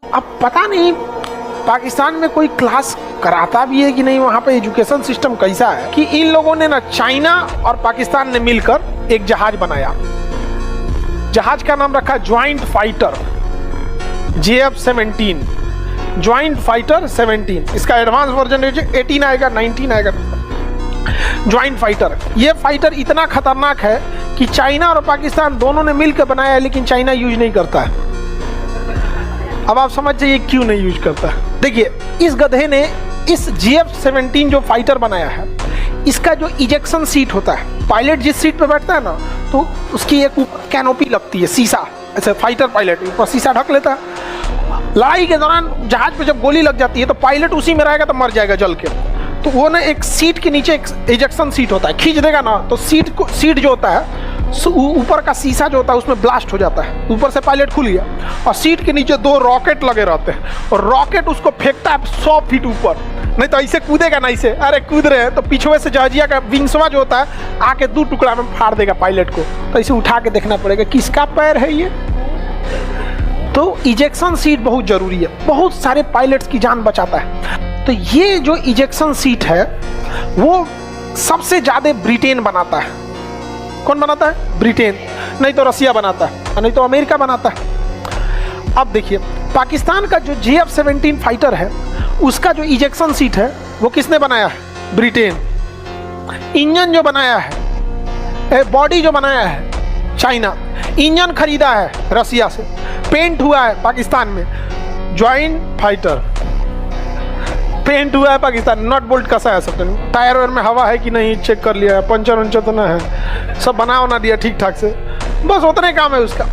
अब पता नहीं पाकिस्तान में कोई क्लास कराता भी है कि नहीं, वहाँ पे एजुकेशन सिस्टम कैसा है कि इन लोगों ने ना चाइना और पाकिस्तान ने मिलकर एक जहाज बनाया। जहाज का नाम रखा joint fighter JF-17, joint fighter 17। इसका एडवांस वर्जन 18 आएगा, 19 आएगा। ज्वाइंट फाइटर, ये फाइटर इतना खतरनाक है कि चाइना और पाकिस्तान दोनों ने मिलकर बनाया है, लेकिन चाइना यूज नहीं करता है। अब आप समझ जाइए क्यों नहीं यूज करता है। देखिए, इस गधे ने इस JF-17 जो फाइटर बनाया है, इसका जो इजेक्शन सीट होता है, पायलट जिस सीट पे बैठता है ना, तो उसकी एक ऊपर कैनोपी लगती है, शीशा। ऐसे फाइटर पायलट ऊपर शीशा ढक लेता है। लड़ाई के दौरान जहाज पे जब गोली लग जाती है तो पायलट उसी में रहेगा तो मर जाएगा जल के। तो वो ना एक सीट के नीचे एक इजेक्शन सीट होता है, खींच देगा ना तो सीट जो होता है, ऊपर का शीशा जो होता है उसमें ब्लास्ट हो जाता है। ऊपर से पायलट खुल गया और सीट के नीचे 2 रॉकेट लगे रहते हैं और रॉकेट उसको फेंकता है 100 फीट ऊपर। नहीं तो ऐसे कूदेगा ना, ऐसे अरे कूद रहे हैं तो पीछे से जहाजिया का विंग्सवा जो होता है आके 2 टुकड़ा में फाड़ देगा पायलट को। तो इसे उठा के देखना पड़ेगा किसका पैर है ये। तो इजेक्शन सीट बहुत जरूरी है, बहुत सारे पायलट्स की जान बचाता है। तो ये जो इजेक्शन सीट है वो सबसे ज्यादा ब्रिटेन बनाता है। कौन बनाता है? ब्रिटेन। नहीं तो रसिया बनाता है, नहीं तो अमेरिका बनाता है। अब देखिए, पाकिस्तान का जो JF-17 फाइटर है उसका जो इजेक्शन सीट है वो किसने बनाया है? ब्रिटेन। इंजन जो बनाया है, बॉडी जो बनाया है, चाइना। इंजन खरीदा है रसिया से, पेंट हुआ है पाकिस्तान में। ज्वाइंट फाइटर पेंट हुआ है पाकिस्तान, नट बोल्ट कसा है सब। टायर वायर में हवा है कि नहीं चेक कर लिया है, पंचर वंचर तो ना है, सब बना दिया ठीक ठाक से, बस उतने काम है उसका।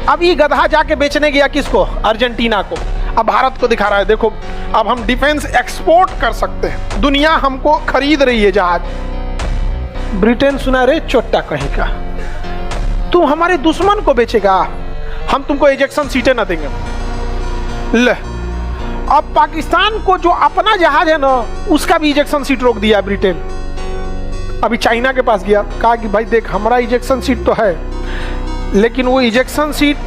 अब ये गधा जाके बेचने गया किसको? अर्जेंटीना को। अब भारत को दिखा रहा है देखो अब हम डिफेंस एक्सपोर्ट कर सकते हैं, दुनिया हमको खरीद रही है जहाज। ब्रिटेन सुना रे चोट्टा कहीं का, तू हमारे दुश्मन को बेचेगा, हम तुमको इजेक्शन सीटें ना देंगे। ले, अब पाकिस्तान को जो अपना जहाज है ना उसका भी इजेक्शन सीट रोक दिया ब्रिटेन। अभी चाइना के पास गया, कहा कि भाई देख हमारा इजेक्शन सीट तो है, लेकिन वो इजेक्शन सीट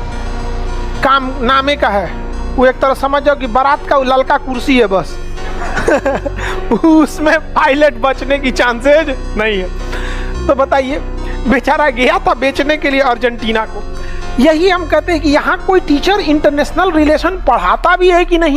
काम नामे का है, वो एक तरह समझ जाओ कि बारात का ललका कुर्सी है बस। उसमें पायलट बचने की चांसेज नहीं है। तो बताइए, बेचारा गया था बेचने के लिए अर्जेंटीना को। यही हम कहते हैं कि यहाँ कोई टीचर इंटरनेशनल रिलेशन पढ़ाता भी है कि नहीं।